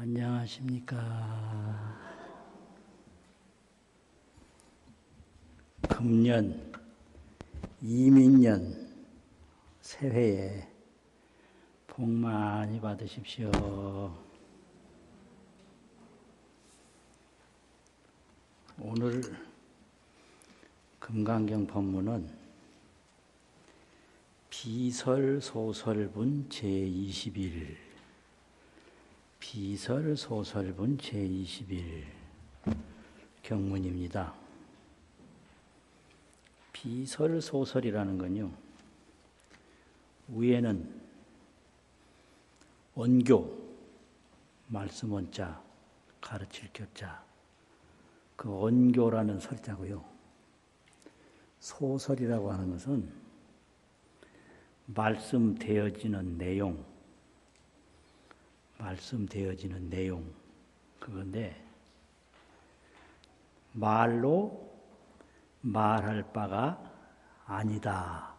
안녕하십니까. 금년 이민년 새해에 복 많이 받으십시오. 오늘 금강경 법문은 비설소설분 제21 비설소설분 제21 경문입니다. 비설소설이라는 건요, 위에는 원교, 말씀 원자, 가르칠 교자, 그 원교라는 설자고요. 소설이라고 하는 것은 말씀되어지는 내용, 그건데, 말로 말할 바가 아니다.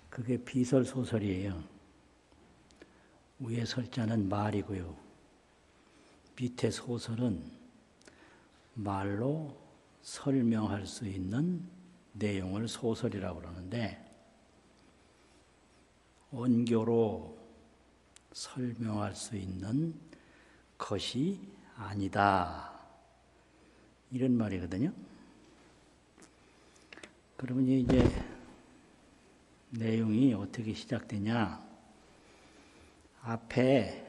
그게 비설소설이에요. 위에 설자는 말이고요. 밑에 소설은 말로 설명할 수 있는 내용을 소설이라고 그러는데, 원교로 설명할 수 있는 것이 아니다. 이런 말이거든요. 그러면 이제 내용이 어떻게 시작되냐? 앞에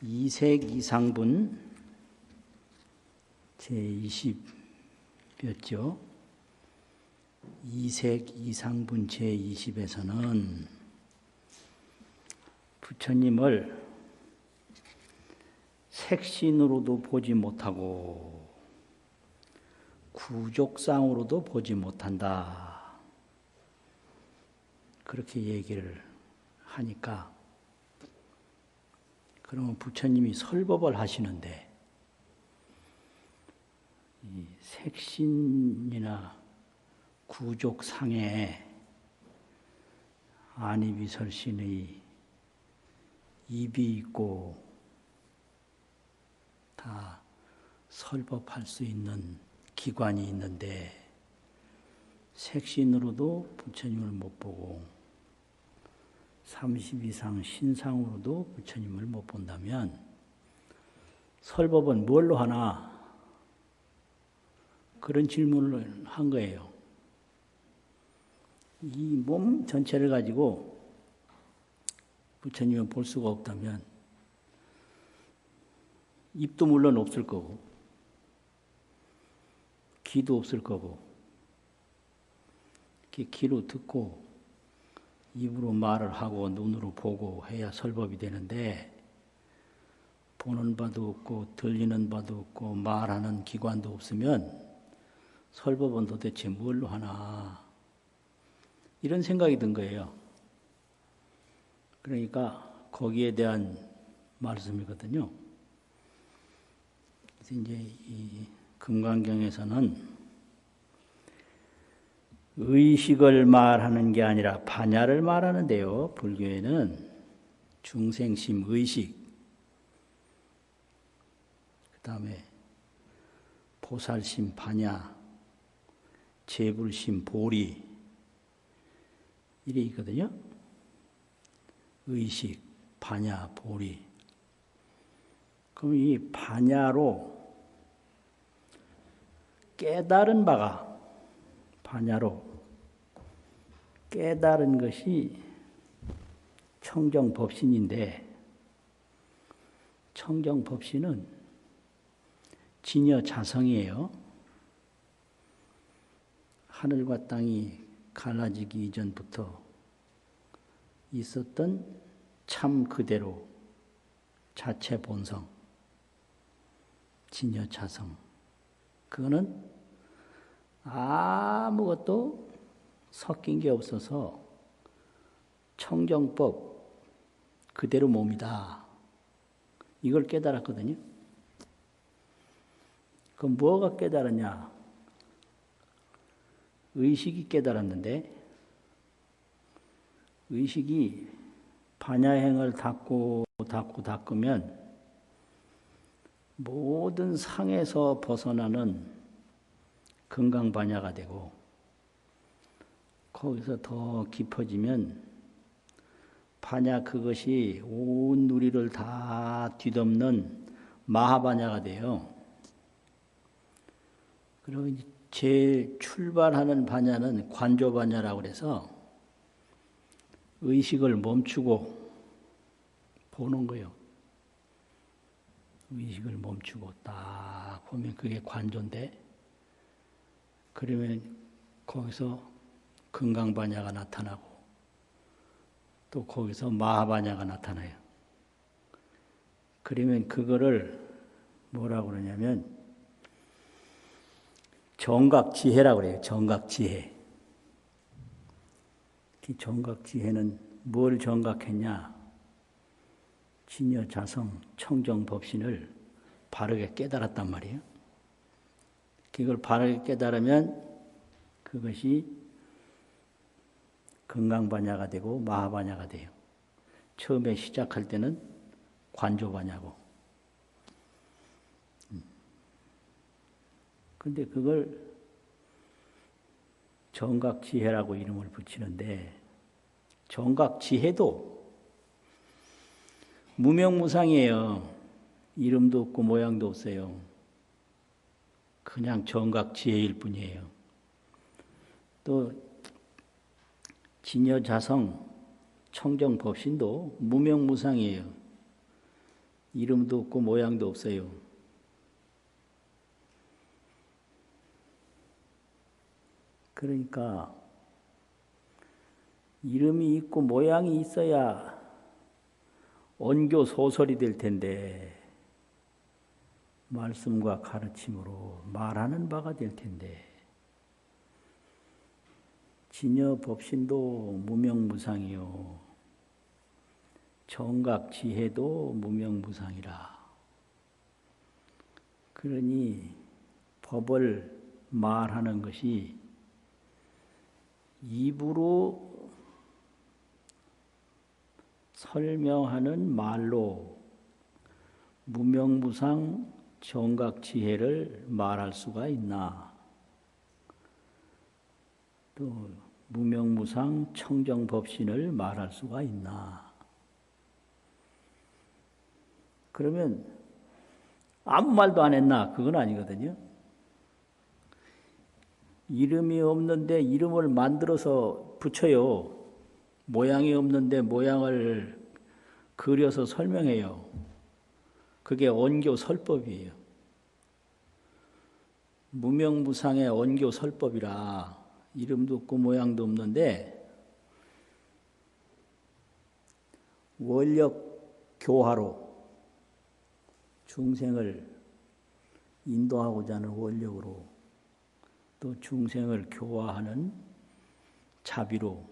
이색 이상분 제20였죠. 이색 이상분 제20에서는 부처님을 색신으로도 보지 못하고 구족상으로도 보지 못한다. 그렇게 얘기를 하니까, 그러면 부처님이 설법을 하시는데 이 색신이나 구족상에 안이비설신의 입이 있고 다 설법할 수 있는 기관이 있는데, 색신으로도 부처님을 못 보고 30 이상 신상으로도 부처님을 못 본다면 설법은 뭘로 하나? 그런 질문을 한 거예요. 이 몸 전체를 가지고 부처님을 볼 수가 없다면 입도 물론 없을 거고 귀도 없을 거고, 이렇게 귀로 듣고 입으로 말을 하고 눈으로 보고 해야 설법이 되는데, 보는 바도 없고 들리는 바도 없고 말하는 기관도 없으면 설법은 도대체 뭘로 하나? 이런 생각이 든 거예요. 그러니까 거기에 대한 말씀이거든요. 그래서 이제 이 금강경에서는 의식을 말하는 게 아니라 반야를 말하는데요. 불교에는 중생심 의식, 그 다음에 보살심 반야, 재불심 보리, 이래 있거든요. 의식, 반야, 보리. 그럼 이 반야로 깨달은 바가, 반야로 깨달은 것이 청정법신인데, 청정법신은 진여자성이에요. 하늘과 땅이 갈라지기 이전부터 있었던 참 그대로 자체 본성, 진여자성. 그거는 아무것도 섞인 게 없어서 청정법 그대로 몸이다. 이걸 깨달았거든요. 그럼 뭐가 깨달았냐? 의식이 깨달았는데, 의식이 반야행을 닦으면 모든 상에서 벗어나는 금강반야가 되고, 거기서 더 깊어지면 반야 그것이 온 누리를 다 뒤덮는 마하반야가 돼요. 그리고 제일 출발하는 반야는 관조반야라고 그래서 의식을 멈추고 보는 거예요. 의식을 멈추고 딱 보면 그게 관조인데, 그러면 거기서 금강반야가 나타나고 또 거기서 마하반야가 나타나요. 그러면 그거를 뭐라고 그러냐면 정각지혜라고 그래요. 정각지혜. 이 정각지혜는 뭘 정각했냐? 진여자성 청정법신을 바르게 깨달았단 말이에요. 그걸 바르게 깨달으면 그것이 금강반야가 되고 마하반야가 돼요. 처음에 시작할 때는 관조반야고. 근데 그걸 정각지혜라고 이름을 붙이는데, 정각지혜도 무명무상이에요. 이름도 없고 모양도 없어요. 그냥 정각지혜일 뿐이에요. 또 진여자성 청정법신도 무명무상이에요. 이름도 없고 모양도 없어요. 그러니까 이름이 있고 모양이 있어야 언교 소설이 될 텐데, 말씀과 가르침으로 말하는 바가 될 텐데, 진여 법신도 무명무상이요 정각지혜도 무명무상이라. 그러니 법을 말하는 것이 입으로 설명하는 말로 무명무상 정각지혜를 말할 수가 있나? 또 무명무상 청정법신을 말할 수가 있나? 그러면 아무 말도 안 했나? 그건 아니거든요. 이름이 없는데 이름을 만들어서 붙여요. 모양이 없는데 모양을 그려서 설명해요. 그게 언교 설법이에요. 무명무상의 언교 설법이라 이름도 없고 모양도 없는데 원력 교화로 중생을 인도하고자 하는 원력으로 또 중생을 교화하는 자비로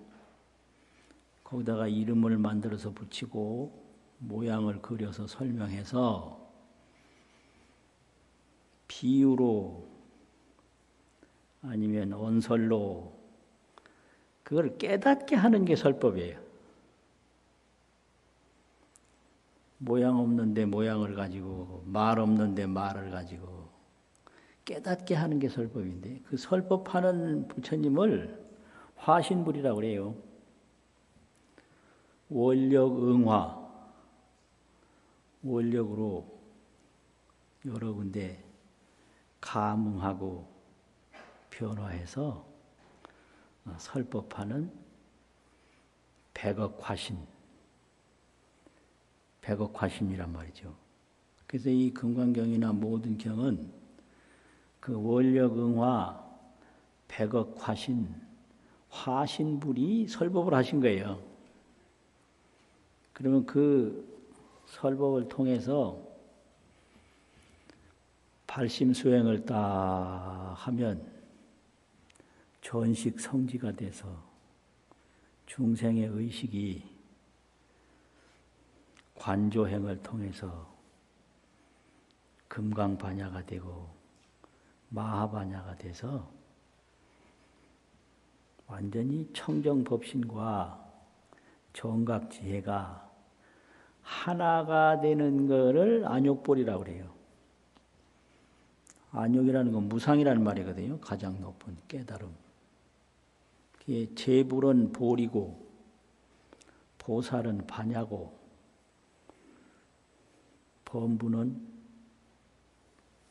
거기다가 이름을 만들어서 붙이고 모양을 그려서 설명해서 비유로 아니면 언설로 그걸 깨닫게 하는 게 설법이에요. 모양 없는데 모양을 가지고 말 없는데 말을 가지고 깨닫게 하는 게 설법인데, 그 설법하는 부처님을 화신불이라고 그래요. 원력 응화, 원력으로 여러 군데 감응하고 변화해서 설법하는 백억화신, 백억화심이란 말이죠. 그래서 이 금강경이나 모든 경은 그 원력응화, 백억화신, 화신불이 설법을 하신 거예요. 그러면 그 설법을 통해서 발심수행을 딱 하면 전식 성지가 돼서 중생의 의식이 관조행을 통해서 금강반야가 되고 마하반야가 돼서 완전히 청정법신과 정각지혜가 하나가 되는 것을 안욕보리라고 그래요. 안욕이라는 건 무상이라는 말이거든요. 가장 높은 깨달음. 재불은 보리고 보살은 반야고 범부는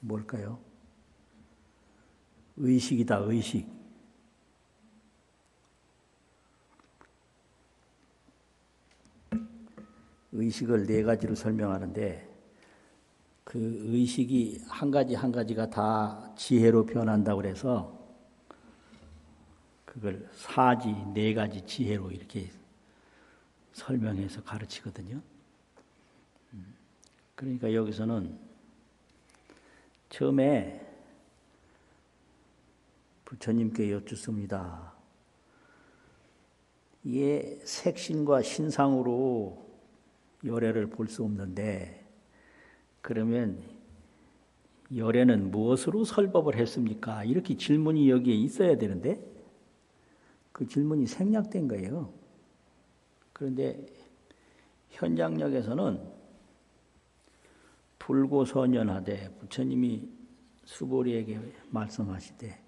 뭘까요? 의식이다. 의식. 의식을 네 가지로 설명하는데 그 의식이 한 가지 한 가지가 다 지혜로 변한다고 그래서 그걸 사지 네 가지 지혜로 이렇게 설명해서 가르치거든요. 그러니까 여기서는 처음에 부처님께 여쭙습니다. 이게 색신과 신상으로 열애를 볼 수 없는데 그러면 열애는 무엇으로 설법을 했습니까? 이렇게 질문이 여기에 있어야 되는데 그 질문이 생략된 거예요. 그런데 현장력에서는 불고선연하되 부처님이 수보리에게 말씀하시되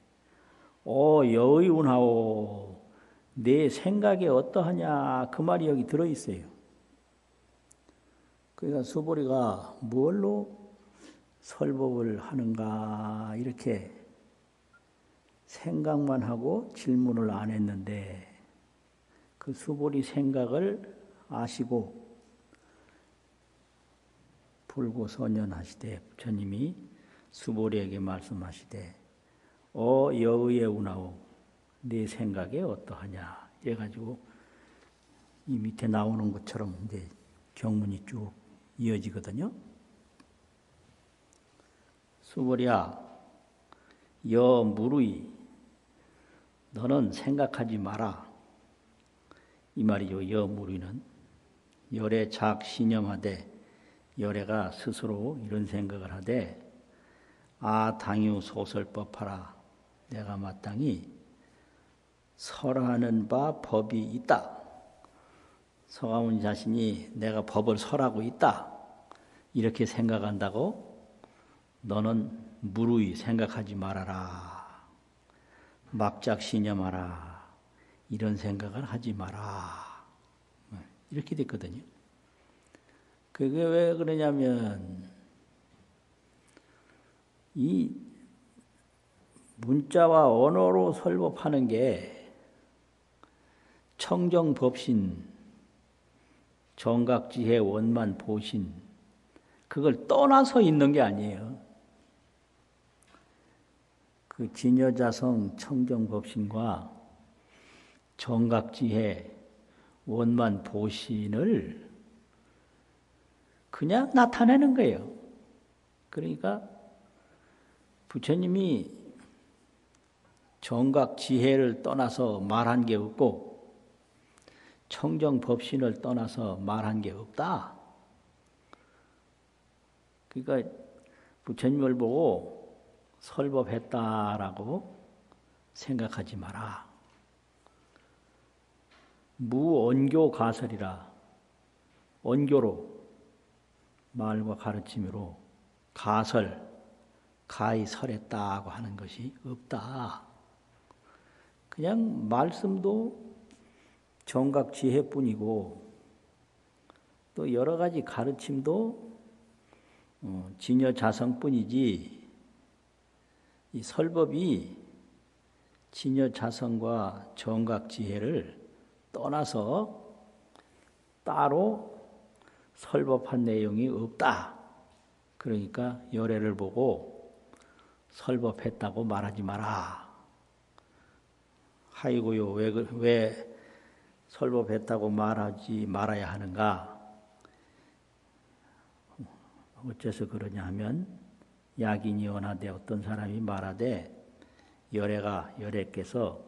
여의운하오 내 생각이 어떠하냐 그 말이 여기 들어있어요. 그러니까 수보리가 뭘로 설법을 하는가 이렇게 생각만 하고 질문을 안 했는데 그 수보리 생각을 아시고 불고선연하시되 부처님이 수보리에게 말씀하시되 여의의 운하오 네 생각에 어떠하냐 이래가지고 이 밑에 나오는 것처럼 이제 경문이 쭉 이어지거든요. 수보리야 무루이 너는 생각하지 마라 이 말이죠. 무루이는 열애 작신념하되 열애가 스스로 이런 생각을 하되 당유 소설법하라 내가 마땅히 설하는 바 법이 있다. 서가모니 자신이 내가 법을 설하고 있다. 이렇게 생각한다고 너는 무루히 생각하지 말아라. 막작신념하라. 이런 생각을 하지 마라. 이렇게 됐거든요. 그게 왜 그러냐면 이 문자와 언어로 설법하는 게 청정법신, 정각지혜, 원만, 보신 그걸 떠나서 있는 게 아니에요. 그 진여자성 청정법신과 정각지혜, 원만, 보신을 그냥 나타내는 거예요. 그러니까 부처님이 정각지혜를 떠나서 말한 게 없고 청정법신을 떠나서 말한 게 없다. 그러니까 부처님을 보고 설법했다라고 생각하지 마라. 무언교 가설이라 언교로 말과 가르침으로 가설, 가히 설했다고 하는 것이 없다. 그냥 말씀도 정각지혜뿐이고 또 여러 가지 가르침도 진여자성뿐이지 이 설법이 진여자성과 정각지혜를 떠나서 따로 설법한 내용이 없다. 그러니까 열애를 보고 설법했다고 말하지 마라. 하이고요, 왜 설법했다고 말하지 말아야 하는가? 어째서 그러냐 하면 약인이 원하되 어떤 사람이 말하되 열애께서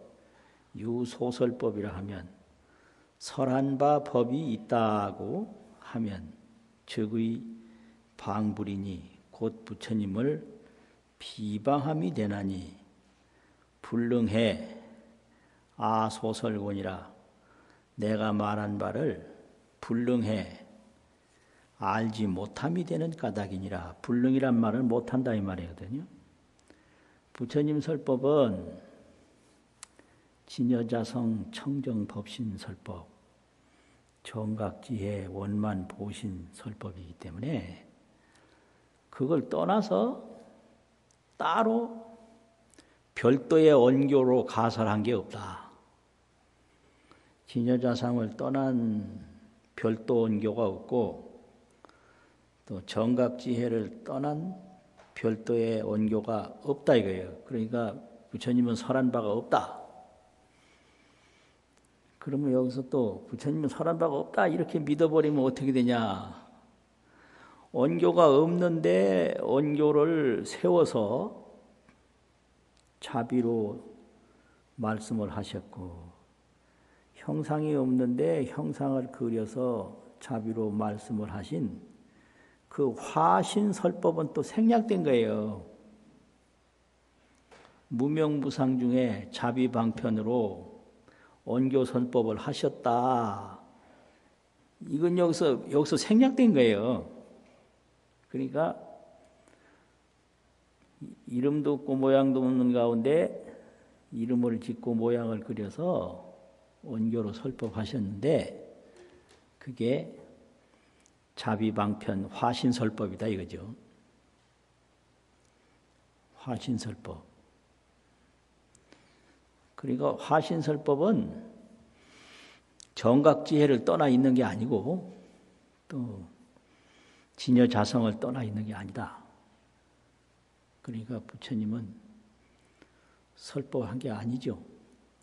유소설법이라 하면 설한 바 법이 있다고 하면 즉의 방불이니 곧 부처님을 비방함이 되나니 불능해 소설권이라 내가 말한 바를 불능해 알지 못함이 되는 까닭이니라. 불능이란 말은 못한다 이 말이거든요. 부처님 설법은 진여자성 청정법신 설법, 정각지혜 원만 보신 설법이기 때문에 그걸 떠나서 따로 별도의 언교로 가설한 게 없다. 진여자상을 떠난 별도 언교가 없고 또 정각지혜를 떠난 별도의 언교가 없다 이거예요. 그러니까 부처님은 설한 바가 없다. 그러면 여기서 또 부처님은 설한 바가 없다 이렇게 믿어버리면 어떻게 되냐. 언교가 없는데 언교를 세워서 자비로 말씀을 하셨고 형상이 없는데 형상을 그려서 자비로 말씀을 하신 그 화신설법은 또 생략된 거예요. 무명무상 중에 자비방편으로 언교설법을 하셨다. 이건 여기서 생략된 거예요. 그러니까 이름도 없고 모양도 없는 가운데 이름을 짓고 모양을 그려서 언교로 설법하셨는데 그게 자비방편 화신설법이다 이거죠. 화신설법. 그러니까 화신설법은 정각지혜를 떠나 있는 게 아니고 또 진여자성을 떠나 있는 게 아니다. 그러니까 부처님은 설법한 게 아니죠.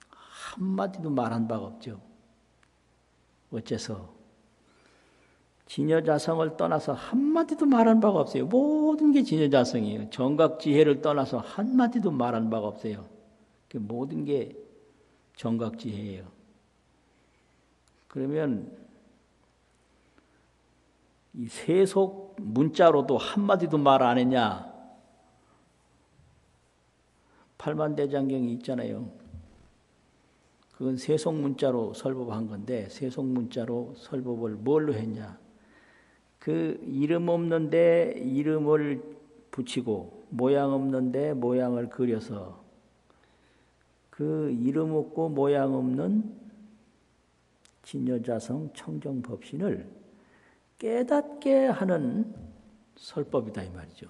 한마디도 말한 바가 없죠. 어째서? 진여자성을 떠나서 한마디도 말한 바가 없어요. 모든 게 진여자성이에요. 정각지혜를 떠나서 한마디도 말한 바가 없어요. 모든 게 정각지혜예요. 그러면 이 세속 문자로도 한마디도 말 안 했냐? 팔만대장경이 있잖아요. 그건 세속 문자로 설법한 건데 세속 문자로 설법을 뭘로 했냐? 그 이름 없는데 이름을 붙이고 모양 없는데 모양을 그려서 그 이름 없고 모양 없는 진여자성 청정법신을 깨닫게 하는 설법이다 이 말이죠.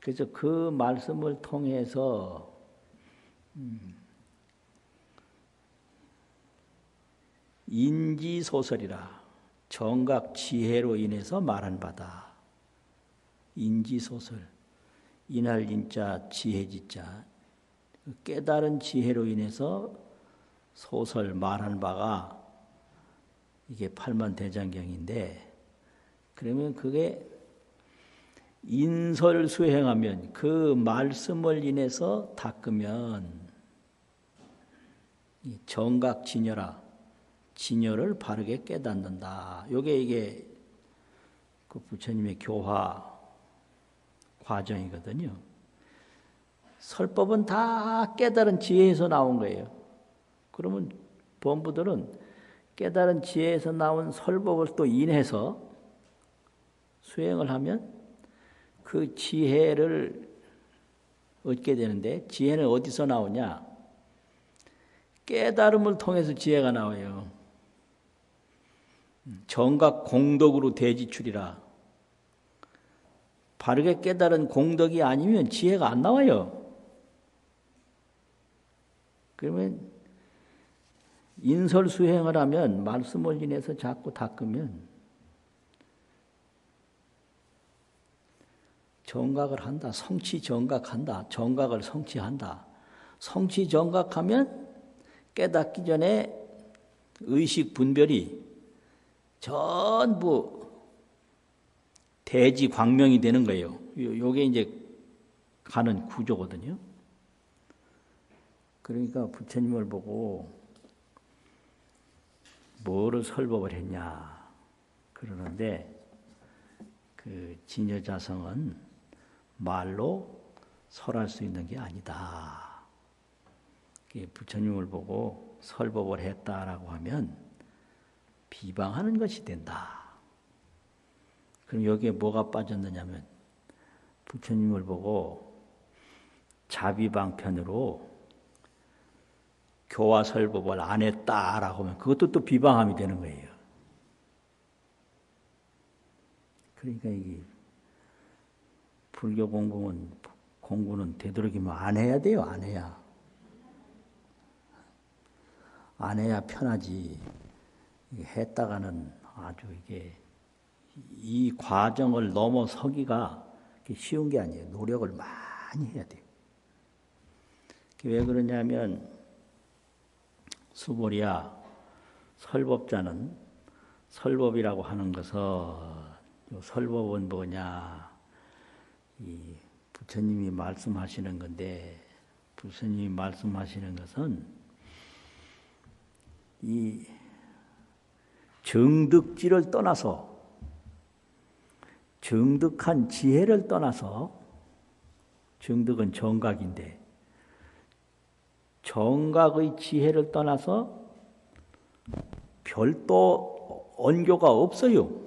그래서 그 말씀을 통해서 인지소설이라 정각 지혜로 인해서 말한 바다. 인지소설, 인할 인자 지혜지자 깨달은 지혜로 인해서 소설 말한 바가 이게 팔만대장경인데 그러면 그게 인설수행하면 그 말씀을 인해서 닦으면 정각진여라 진여를 바르게 깨닫는다. 이게 그 부처님의 교화 과정이거든요. 설법은 다 깨달은 지혜에서 나온 거예요. 그러면 범부들은 깨달은 지혜에서 나온 설법을 또 인해서 수행을 하면 그 지혜를 얻게 되는데 지혜는 어디서 나오냐? 깨달음을 통해서 지혜가 나와요. 정각 공덕으로 대지출이라. 바르게 깨달은 공덕이 아니면 지혜가 안 나와요. 그러면 인설수행을 하면 말씀을 인해서 자꾸 닦으면 정각을 한다. 성취정각한다. 정각을 성취한다. 성취정각하면 깨닫기 전에 의식 분별이 전부 대지 광명이 되는 거예요. 요게 이제 가는 구조거든요. 그러니까 부처님을 보고 뭐를 설법을 했냐 그러는데 그 진여자성은 말로 설할 수 있는 게 아니다. 부처님을 보고 설법을 했다라고 하면 비방하는 것이 된다. 그럼 여기에 뭐가 빠졌느냐면 부처님을 보고 자비방편으로 교화 설법을 안 했다라고 하면 그것도 또 비방함이 되는 거예요. 그러니까 이게 불교 공부는 되도록이면 안 해야 돼요. 안 해야 편하지. 했다가는 아주 이게 이 과정을 넘어서기가 쉬운 게 아니에요. 노력을 많이 해야 돼요. 왜 그러냐면 수보리야, 설법자는 설법이라고 하는 것은 설법은 뭐냐? 이 부처님이 말씀하시는 건데 부처님이 말씀하시는 것은 이 정득지를 떠나서 정득한 지혜를 떠나서 정득은 정각인데 정각의 지혜를 떠나서 별도 언교가 없어요.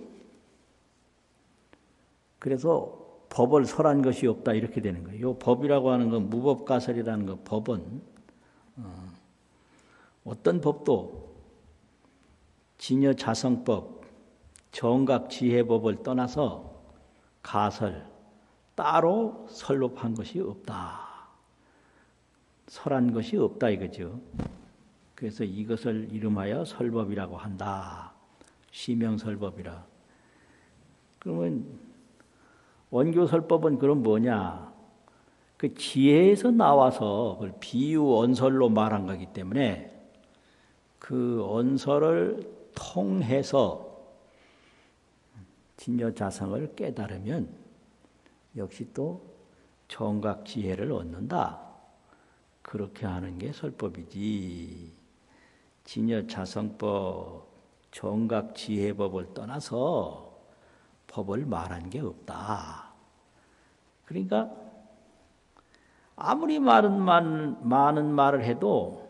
그래서 법을 설한 것이 없다 이렇게 되는 거예요. 법이라고 하는 건 무법가설이라는 거 법은 어떤 법도 진여자성법, 정각지혜법을 떠나서 가설, 따로 설법한 것이 없다. 설한 것이 없다 이거죠. 그래서 이것을 이름하여 설법이라고 한다. 시명설법이라. 그러면 원교설법은 그럼 뭐냐? 그 지혜에서 나와서 그걸 비유 언설로 말한 거기 때문에 그 언설을 통해서 진여자성을 깨달으면 역시 또 정각 지혜를 얻는다. 그렇게 하는 게 설법이지. 진여자성법, 정각 지혜법을 떠나서 법을 말한 게 없다. 그러니까 아무리 많은 말을 해도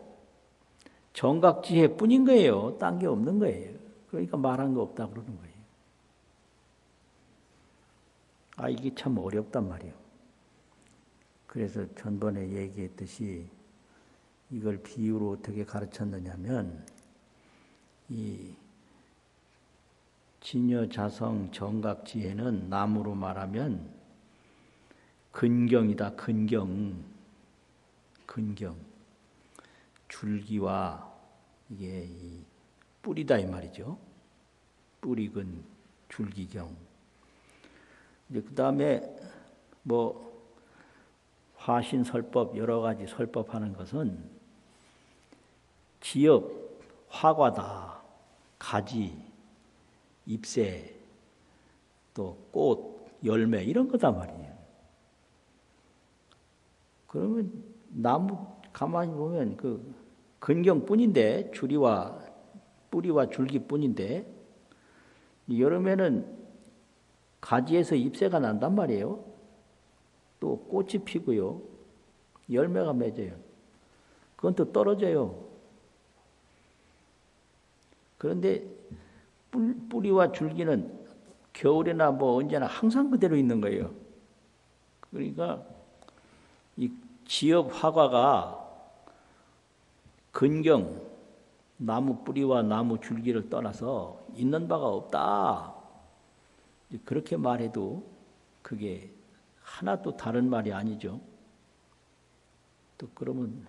정각 지혜뿐인 거예요. 딴 게 없는 거예요. 그러니까 말한 거 없다 그러는 거예요. 이게 참 어렵단 말이에요. 그래서 전번에 얘기했듯이 이걸 비유로 어떻게 가르쳤느냐면 이 진여자성 정각지혜는 나무로 말하면 근경이다. 근경. 줄기와 이게 이 뿌리다 이 말이죠. 뿌리근 줄기경. 이제 그 다음에 뭐 화신설법 여러 가지 설법하는 것은 지엽, 화과다, 가지, 잎새, 또 꽃, 열매 이런 거다 말이에요. 그러면 나무 가만히 보면 그 근경뿐인데 줄이와 뿌리와 줄기뿐인데 여름에는 가지에서 잎새가 난단 말이에요. 또 꽃이 피고요. 열매가 맺어요. 그건 또 떨어져요. 그런데 뿌리와 줄기는 겨울이나 뭐 언제나 항상 그대로 있는 거예요. 그러니까 이 지엽 화과가 근경, 나무 뿌리와 나무 줄기를 떠나서 있는 바가 없다. 그렇게 말해도 그게 하나도 다른 말이 아니죠. 또 그러면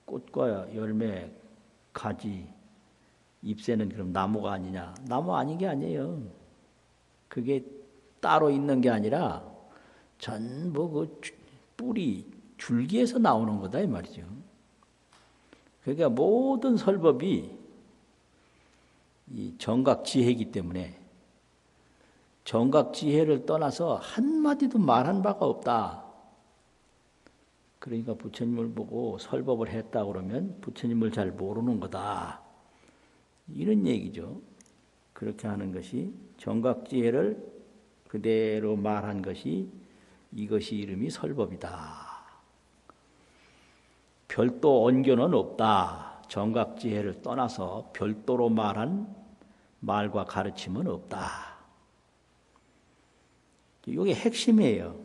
꽃과 열매, 가지, 잎새는 그럼 나무가 아니냐? 나무 아닌 게 아니에요. 그게 따로 있는 게 아니라 전부 그 뿌리, 줄기에서 나오는 거다 이 말이죠. 그러니까 모든 설법이 이 정각지혜이기 때문에 정각지혜를 떠나서 한마디도 말한 바가 없다. 그러니까 부처님을 보고 설법을 했다 그러면 부처님을 잘 모르는 거다. 이런 얘기죠. 그렇게 하는 것이 정각지혜를 그대로 말한 것이 이것이 이름이 설법이다. 별도 언교는 없다. 정각지혜를 떠나서 별도로 말한 말과 가르침은 없다. 이게 핵심이에요.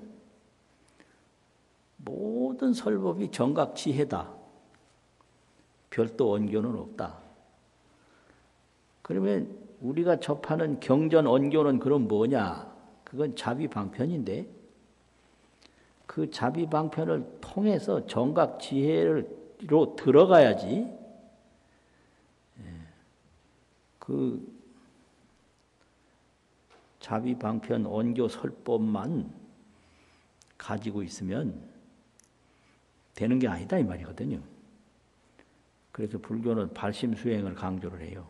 모든 설법이 정각지혜다. 별도 언교는 없다. 그러면 우리가 접하는 경전 언교는 그럼 뭐냐? 그건 자비방편인데 그 자비방편을 통해서 정각지혜로 들어가야지 그 자비방편 언교 설법만 가지고 있으면 되는 게 아니다 이 말이거든요. 그래서 불교는 발심수행을 강조를 해요.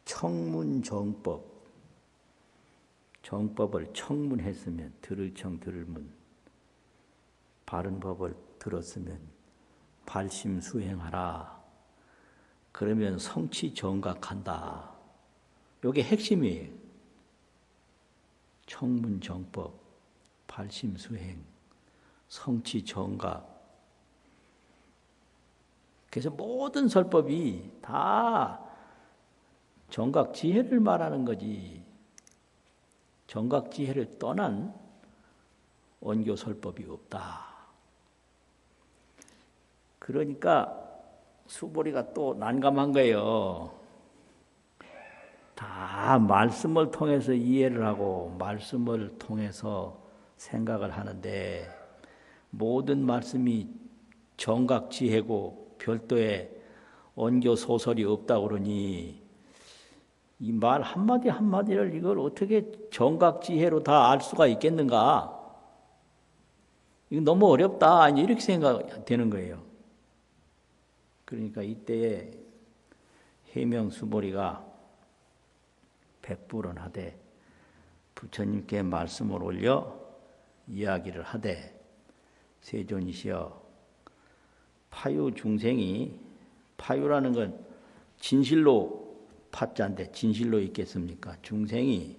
청문정법, 정법을 청문했으면 들을 청 들을 문, 바른 법을 들었으면 발심수행하라. 그러면 성취정각한다. 이게 핵심이에요. 청문정법, 발심수행, 성취정각. 그래서 모든 설법이 다 정각지혜를 말하는 거지. 정각지혜를 떠난 언교설법이 없다. 그러니까 수보리가 또 난감한 거예요. 다 말씀을 통해서 이해를 하고 말씀을 통해서 생각을 하는데 모든 말씀이 정각지혜고 별도의 언교소설이 없다고 그러니 이 말 한마디 한마디를 이걸 어떻게 정각지혜로 다 알 수가 있겠는가? 이거 너무 어렵다. 이렇게 생각되는 거예요. 그러니까 이때에 해명수보리가 백불언하되 부처님께 말씀을 올려 이야기를 하되 세존이시여 파유 중생이 파유라는 건 진실로 파자인데 진실로 있겠습니까? 중생이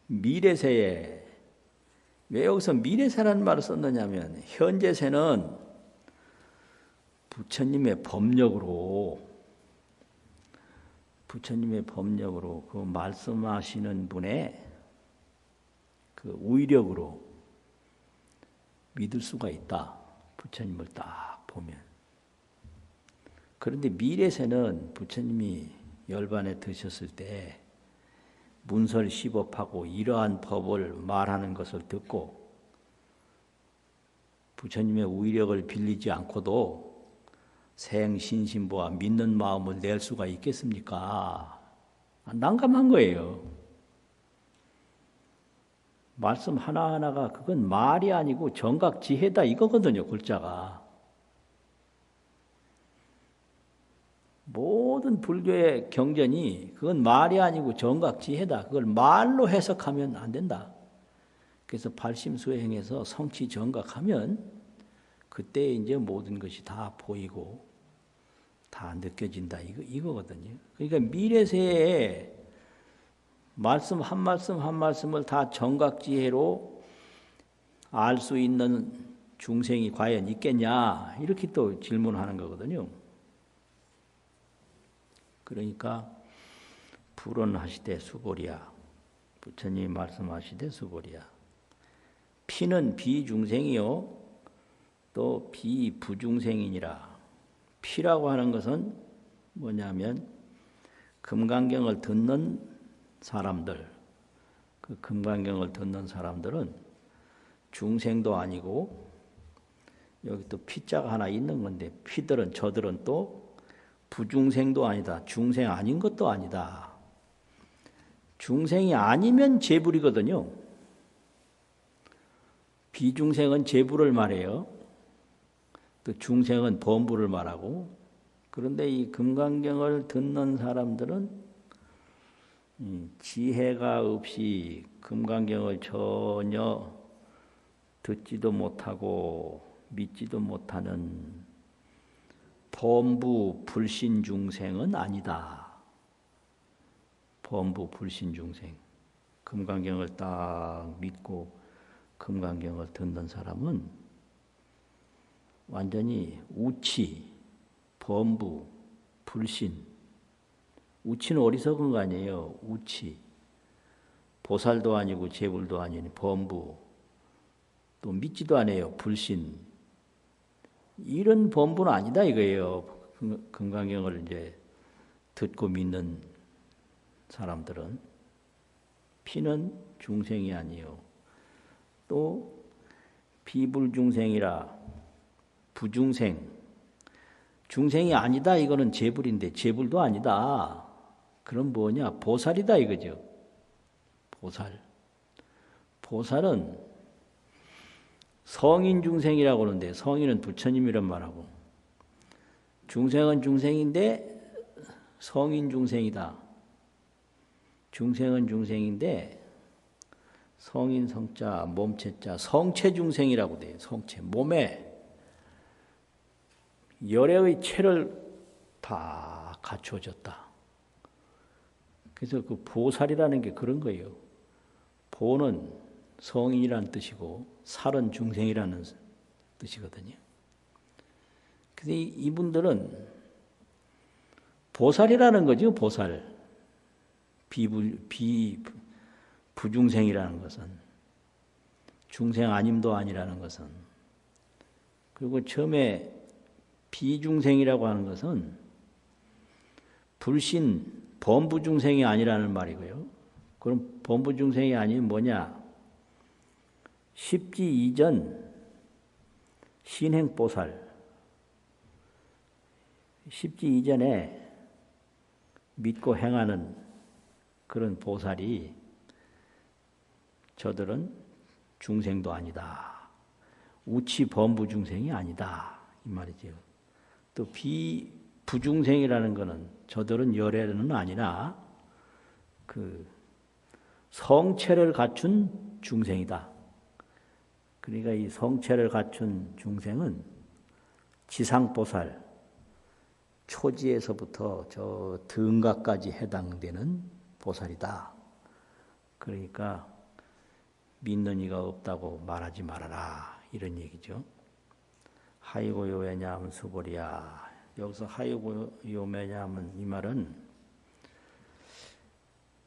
미래세에 왜 여기서 미래세라는 말을 썼느냐면 현재세는 부처님의 법력으로 그 말씀하시는 분의 그 의력으로 믿을 수가 있다. 부처님을 딱 보면. 그런데 미래세는 부처님이 열반에 드셨을 때 문설시법하고 이러한 법을 말하는 것을 듣고 부처님의 의력을 빌리지 않고도 생신심보와 믿는 마음을 낼 수가 있겠습니까? 난감한 거예요. 말씀 하나하나가 그건 말이 아니고 정각지혜다 이거거든요. 글자가. 모든 불교의 경전이 그건 말이 아니고 정각지혜다. 그걸 말로 해석하면 안 된다. 그래서 발심수행해서 성취정각하면 그때 이제 모든 것이 다 보이고 다 느껴진다. 이거거든요. 그러니까 미래세에 말씀 한 말씀 한 말씀을 다 정각지혜로 알 수 있는 중생이 과연 있겠냐? 이렇게 또 질문하는 거거든요. 그러니까 불언하시되 수보리야. 부처님이 말씀하시되 수보리야. 피는 비중생이요 또 비부중생이니라. 피라고 하는 것은 뭐냐면 금강경을 듣는 사람들, 그 금강경을 듣는 사람들은 중생도 아니고 여기 또 피자가 하나 있는 건데 피들은 저들은 또 부중생도 아니다. 중생 아닌 것도 아니다. 중생이 아니면 재불이거든요. 비중생은 재불을 말해요. 또 중생은 범부를 말하고. 그런데 이 금강경을 듣는 사람들은 지혜가 없이 금강경을 전혀 듣지도 못하고 믿지도 못하는 범부 불신 중생은 아니다. 범부 불신 중생. 금강경을 딱 믿고 금강경을 듣는 사람은 완전히 우치, 범부, 불신. 우치는 어리석은 거 아니에요. 우치. 보살도 아니고 재불도 아닌 범부. 또 믿지도 않아요. 불신. 이런 범부는 아니다 이거예요. 금강경을 이제 듣고 믿는 사람들은. 피는 중생이 아니요. 또 비불중생이라 부중생. 중생이 아니다 이거는 재불인데 재불도 아니다. 그럼 뭐냐? 보살이다 이거죠. 보살. 보살은 성인 중생이라고 하는데 성인은 부처님이란 말하고 중생은 중생인데 성인 중생이다. 중생은 중생인데 성인 성자, 몸체자, 성체 중생이라고 돼요. 성체. 몸에 열애의 체를 다 갖추어졌다. 그래서 그 보살이라는 게 그런 거예요. 보는 성인이라는 뜻이고 살은 중생이라는 뜻이거든요. 그래서 이분들은 보살이라는 거죠. 보살. 부중생이라는 것은 중생 아님도 아니라는 것은 그리고 처음에 비중생이라고 하는 것은 불신 범부중생이 아니라는 말이고요. 그럼 범부중생이 아니면 뭐냐? 십지 이전 신행보살. 십지 이전에 믿고 행하는 그런 보살이 저들은 중생도 아니다. 우치 범부중생이 아니다. 이 말이죠. 또 부중생이라는 것은 저들은 열애는 아니나 그 성체를 갖춘 중생이다. 그러니까 이 성체를 갖춘 중생은 지상보살, 초지에서부터 저 등각까지 해당되는 보살이다. 그러니까 믿는 이가 없다고 말하지 말아라. 이런 얘기죠. 하이고요왜냐하면 수보리야. 여기서 하이고요왜냐하면 이 말은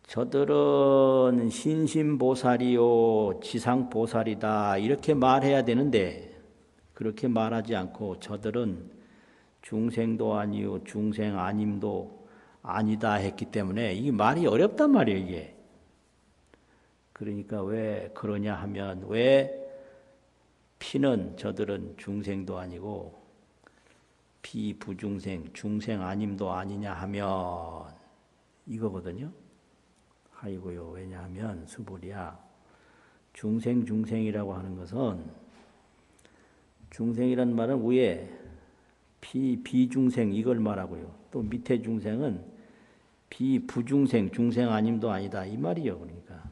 저들은 신심보살이요 지상보살이다 이렇게 말해야 되는데 그렇게 말하지 않고 저들은 중생도 아니요 중생 아님도 아니다 했기 때문에 이 말이 어렵단 말이에요. 이게. 그러니까 왜 그러냐 하면 왜 피는 저들은 중생도 아니고 비부중생, 중생 아님도 아니냐 하면 이거거든요. 하이고요. 왜냐하면 수불이야. 중생이라고 하는 것은 중생이란 말은 위에 비중생 이걸 말하고요. 또 밑에 중생은 비부중생, 중생 아님도 아니다 이 말이요. 그러니까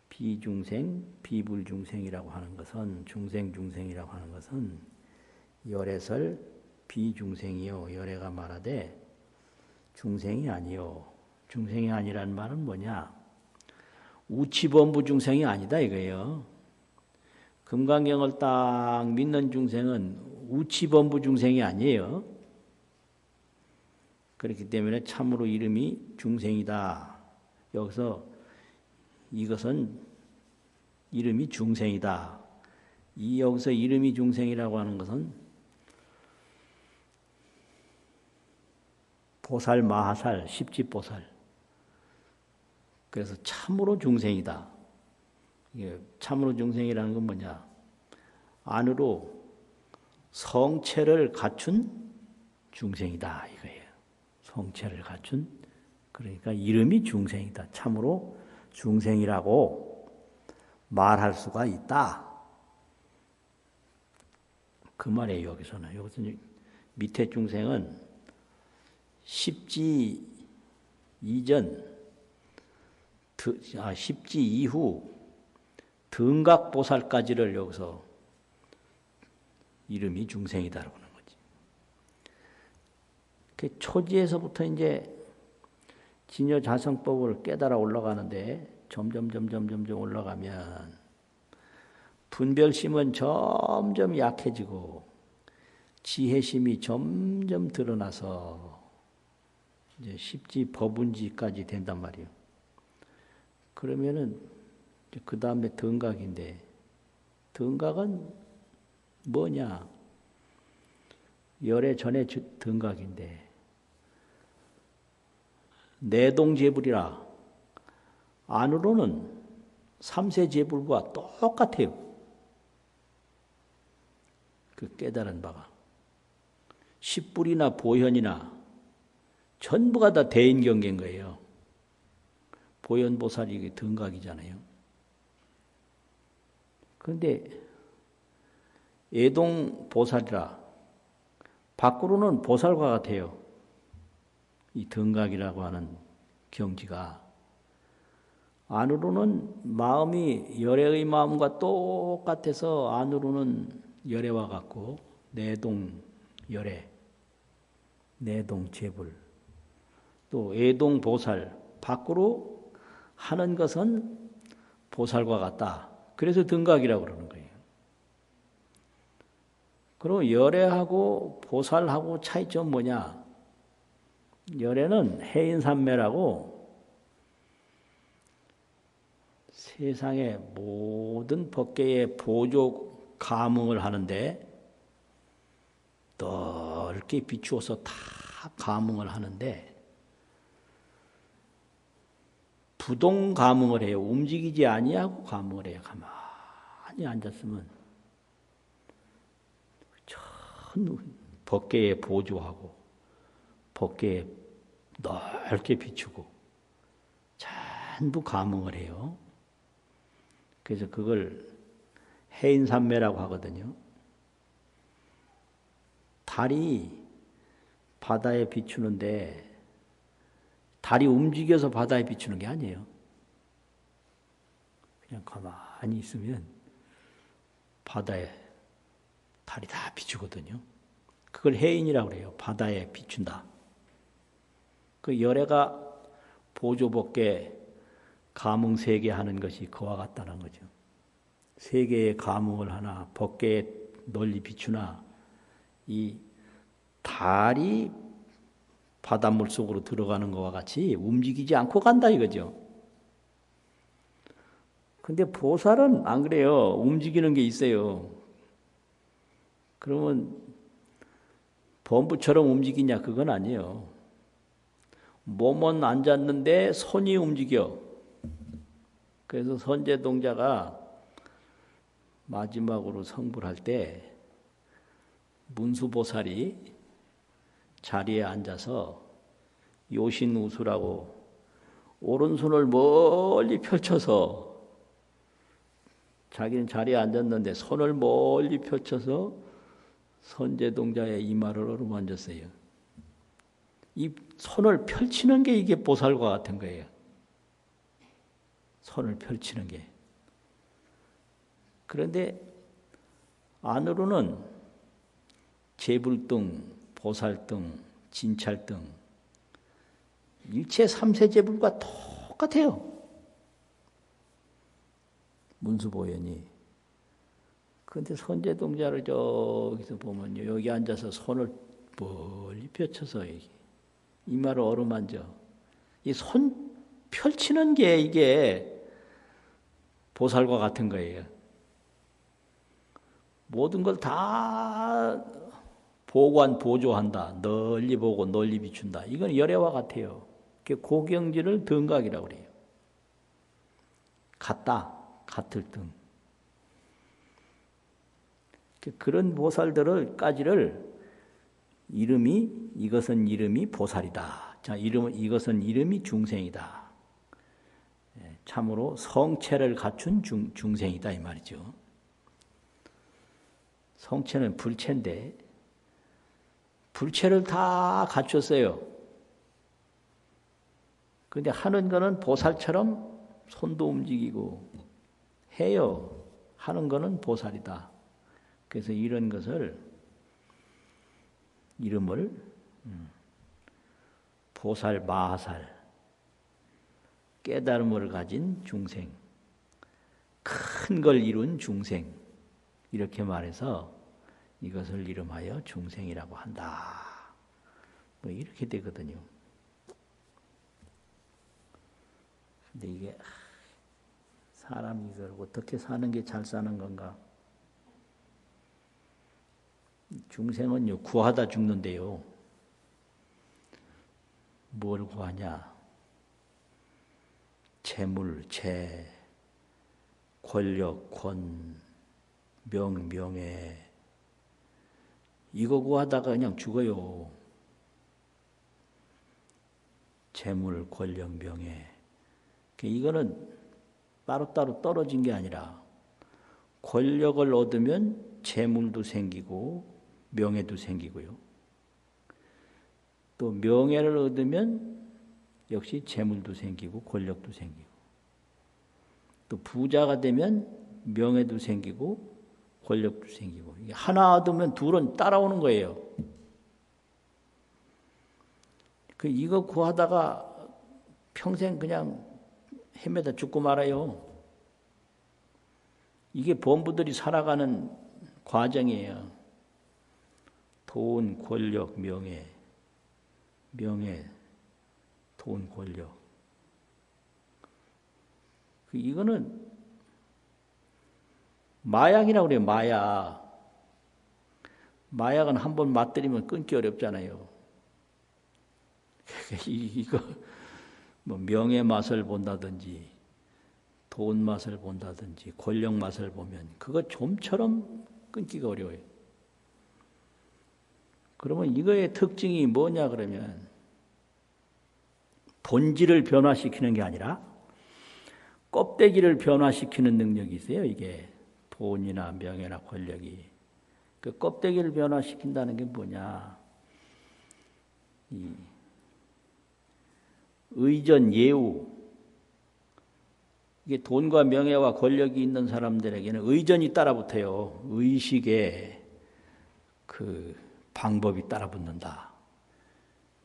비중생, 비불중생이라고 하는 것은 중생이라고 하는 것은 열애설 비중생이요. 열애가 말하되 중생이 아니요. 중생이 아니란 말은 뭐냐? 우치범부 중생이 아니다 이거예요. 금강경을 딱 믿는 중생은 우치범부 중생이 아니에요. 그렇기 때문에 참으로 이름이 중생이다. 여기서 이것은 이름이 중생이다. 여기서 이름이 중생이라고 하는 것은 보살, 마하살, 십지보살. 그래서 참으로 중생이다. 이게 참으로 중생이라는 건 뭐냐? 안으로 성체를 갖춘 중생이다 이거예요. 성체를 갖춘. 그러니까 이름이 중생이다. 참으로 중생이라고 말할 수가 있다. 그 말이에요. 여기서는. 여기서는 밑에 중생은 십지 이전, 십지 이후 등각보살까지를 여기서 이름이 중생이다라고 하는 거지. 그 초지에서부터 이제 진여자성법을 깨달아 올라가는데 점점 올라가면 분별심은 점점 약해지고 지혜심이 점점 드러나서 이제 십지법운지까지 된단 말이에요. 그러면은 그 다음에 등각인데, 등각은 뭐냐? 열애 전에 등각인데, 내동제불이라 안으로는 삼세제불과 똑같아요. 그 깨달은 바가. 십불이나 보현이나 전부가 다 대인경계인 거예요. 보현보살이 등각이잖아요. 그런데 애동보살이라 밖으로는 보살과 같아요. 이 등각이라고 하는 경지가. 안으로는 마음이 열애의 마음과 똑같아서 안으로는 열애와 같고 내동열애, 내동제불, 또 애동보살, 밖으로 하는 것은 보살과 같다. 그래서 등각이라고 그러는 거예요. 그럼 열애하고 보살하고 차이점 뭐냐? 열애는 해인산매라고 세상의 모든 법계의 보조 감응을 하는데 넓게 비추어서 다 감응을 하는데 부동 감응을 해요. 움직이지 아니하고 감응을 해요. 가만히 앉았으면 전 법계에 보조하고 법계에 넓게 비추고 전부 감응을 해요. 그래서 그걸 해인산매라고 하거든요. 달이 바다에 비추는데 달이 움직여서 바다에 비추는 게 아니에요. 그냥 가만히 있으면 바다에 달이 다 비추거든요. 그걸 해인이라고 그래요. 바다에 비춘다. 그 열애가 보조법계 감응 세계 하는 것이 그와 같다는 거죠. 세계의 감응을 하나 법계에 널리 비추나 이 달이 바닷물 속으로 들어가는 것과 같이 움직이지 않고 간다 이거죠. 근데 보살은 안 그래요. 움직이는 게 있어요. 그러면 범부처럼 움직이냐? 그건 아니에요. 몸은 앉았는데 손이 움직여. 그래서 선제동자가 마지막으로 성불할 때 문수보살이 자리에 앉아서 요신우수라고 오른손을 멀리 펼쳐서 자기는 자리에 앉았는데 손을 멀리 펼쳐서 선제동자의 이마를 어루만졌어요. 이 손을 펼치는 게 이게 보살과 같은 거예요. 손을 펼치는 게. 그런데 안으로는 제불등, 보살등, 진찰등, 일체 삼세제불과 똑같아요. 문수보현이. 그런데 선제동자를 저기서 보면요. 여기 앉아서 손을 멀리 펼쳐서 이마를 어루만져. 이 손 펼치는 게 이게 보살과 같은 거예요. 모든 걸 다 보조한다. 널리 보고 널리 비춘다. 이건 열애와 같아요. 고경지를 등각이라고 그래요. 같다. 같을 등. 그런 보살들을까지를 이것은 이름이 보살이다. 자, 이것은 이름이 중생이다. 참으로 성체를 갖춘 중생이다 이 말이죠. 성체는 불체인데 불체를 다 갖췄어요. 그런데 하는 거는 보살처럼 손도 움직이고 해요. 하는 거는 보살이다. 그래서 이런 것을 이름을 보살 마하살 깨달음을 가진 중생, 큰 걸 이룬 중생, 이렇게 말해서 이것을 이름하여 중생이라고 한다. 뭐 이렇게 되거든요. 근데 이게 사람이 이걸 어떻게 사는 게 잘 사는 건가? 중생은요, 구하다 죽는데요. 뭘 구하냐? 재물, 재, 권력, 권, 명예. 이거 구하다가 그냥 죽어요. 재물, 권력, 명예. 이거는 따로따로 떨어진 게 아니라 권력을 얻으면 재물도 생기고 명예도 생기고요. 또 명예를 얻으면 역시 재물도 생기고 권력도 생기고, 또 부자가 되면 명예도 생기고 권력도 생기고, 이게 하나 얻으면 둘은 따라오는 거예요. 이거 구하다가 평생 그냥 헤매다 죽고 말아요. 이게 범부들이 살아가는 과정이에요. 돈, 권력, 명예, 돈, 권력. 이거는 마약이라고 그래요, 마약. 마약은 한번 맛들이면 끊기 어렵잖아요. 이거 뭐 명예 맛을 본다든지 돈 맛을 본다든지 권력 맛을 보면 그거 좀처럼 끊기가 어려워요. 그러면 이거의 특징이 뭐냐 그러면 본질을 변화시키는 게 아니라 껍데기를 변화시키는 능력이 있어요. 이게 돈이나 명예나 권력이. 그 껍데기를 변화시킨다는 게 뭐냐. 이 의전, 예우. 이게 돈과 명예와 권력이 있는 사람들에게는 의전이 따라붙어요. 의식에 그 방법이 따라붙는다.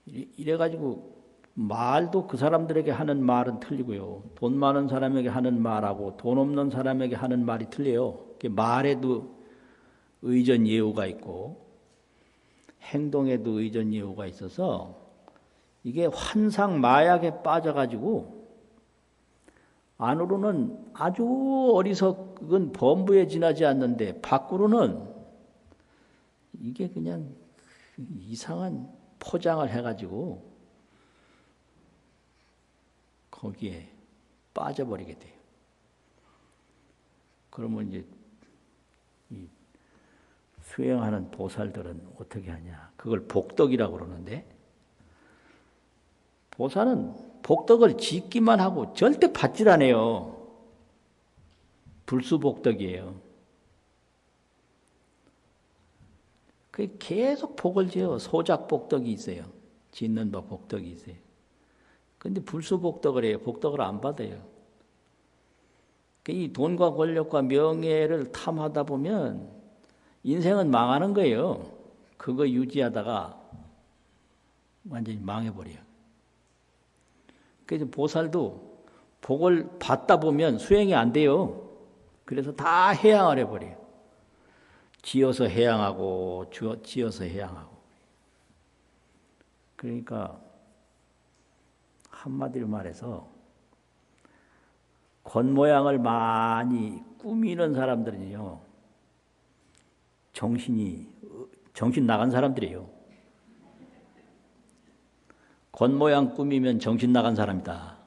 이래가지고 말도 그 사람들에게 하는 말은 틀리고요. 돈 많은 사람에게 하는 말하고 돈 없는 사람에게 하는 말이 틀려요. 말에도 의전, 예우가 있고 행동에도 의전, 예우가 있어서 이게 환상 마약에 빠져가지고 안으로는 아주 어리석은 범부에 지나지 않는데 밖으로는 이게 그냥 이상한 포장을 해가지고 거기에 빠져버리게 돼요. 그러면 이제 이 수행하는 보살들은 어떻게 하냐? 그걸 복덕이라고 그러는데 보살은 복덕을 짓기만 하고 절대 받질 않아요. 불수복덕이에요. 그 계속 복을 지어 소작복덕이 있어요. 짓는 법 복덕이 있어요. 근데 불수복덕을 해요. 복덕을 안 받아요. 이 돈과 권력과 명예를 탐하다 보면 인생은 망하는 거예요. 그거 유지하다가 완전히 망해버려요. 그래서 보살도 복을 받다 보면 수행이 안 돼요. 그래서 다 해양을 해버려요. 지어서 해양하고 지어서 해양하고. 그러니까 한마디로 말해서 겉모양을 많이 꾸미는 사람들은요, 정신 나간 사람들이에요. 겉모양 꾸미면 정신 나간 사람이다.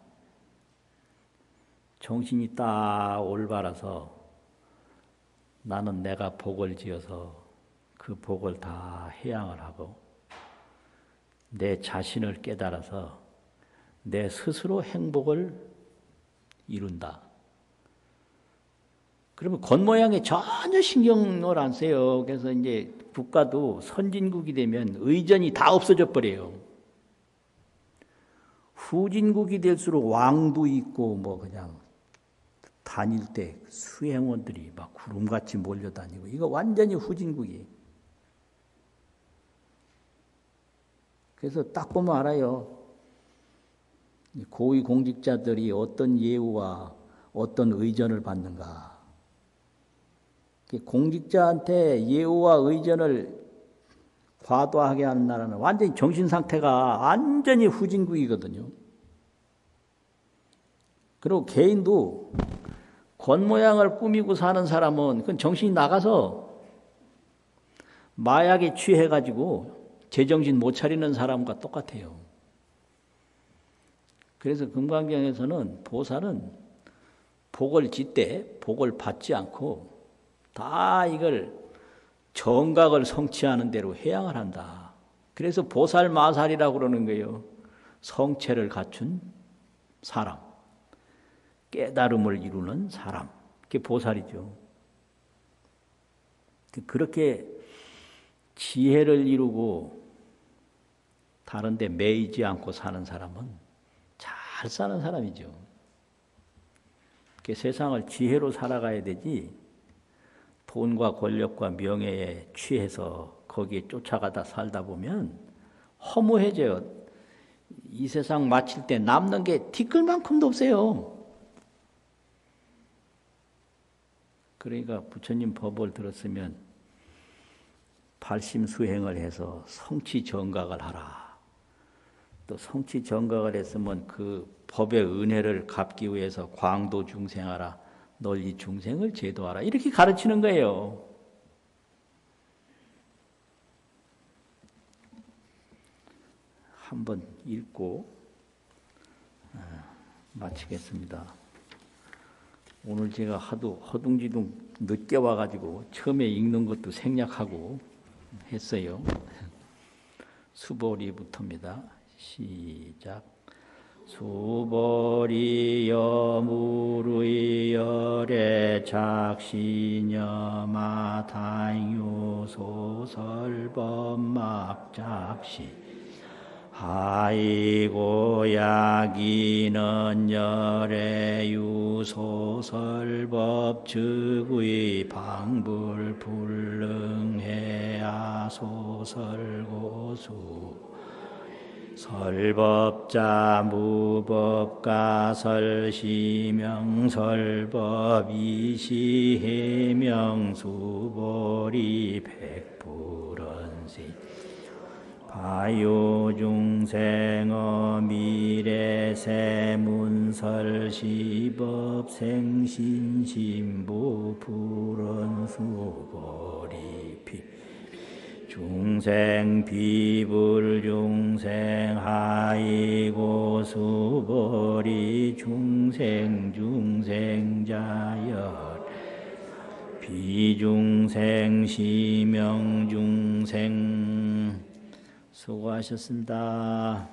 정신이 딱 올바라서 나는 내가 복을 지어서 그 복을 다 해양을 하고 내 자신을 깨달아서 내 스스로 행복을 이룬다. 그러면 겉모양에 전혀 신경을 안 써요. 그래서 이제 국가도 선진국이 되면 의전이 다 없어져 버려요. 후진국이 될수록 왕도 있고 뭐 그냥 다닐 때 수행원들이 막 구름같이 몰려다니고 이거 완전히 후진국이에요. 그래서 딱 보면 알아요. 고위 공직자들이 어떤 예우와 어떤 의전을 받는가? 공직자한테 예우와 의전을 과도하게 하는 나라는 완전히 정신 상태가 완전히 후진국이거든요. 그리고 개인도 겉모양을 꾸미고 사는 사람은 그건 정신이 나가서 마약에 취해가지고 제정신 못 차리는 사람과 똑같아요. 그래서 금강경에서는 보살은 복을 짓되 복을 받지 않고 다 이걸 정각을 성취하는 대로 해양을 한다. 그래서 보살 마살이라고 그러는 거예요. 성체를 갖춘 사람, 깨달음을 이루는 사람, 그게 보살이죠. 그렇게 지혜를 이루고 다른 데 매이지 않고 사는 사람은 잘 사는 사람이죠. 세상을 지혜로 살아가야 되지 돈과 권력과 명예에 취해서 거기에 쫓아가다 살다 보면 허무해져요. 이 세상 마칠 때 남는 게 티끌만큼도 없어요. 그러니까 부처님 법을 들었으면 발심수행을 해서 성취정각을 하라. 또 성취정각을 했으면 그 법의 은혜를 갚기 위해서 광도 중생하라. 널리 중생을 제도하라. 이렇게 가르치는 거예요. 한번 읽고 마치겠습니다. 오늘 제가 하도 허둥지둥 늦게 와가지고 처음에 읽는 것도 생략하고 했어요. 수보리부터입니다. 시작. 수보리 여무르이 열애 작시녀 마타유 소설법막 작시 하이고 야기는 열애유 소설법 즉의 방불 불능해야 소설고수 설법자 무법가 설시명설법 이시해명수보리 백불언시 바요중생어 미래세문설시법 생신신부 불언수보리피 중생 비불중생 하이고 수보리 중생 중생자열 비중생 시명중생 수고하셨습니다.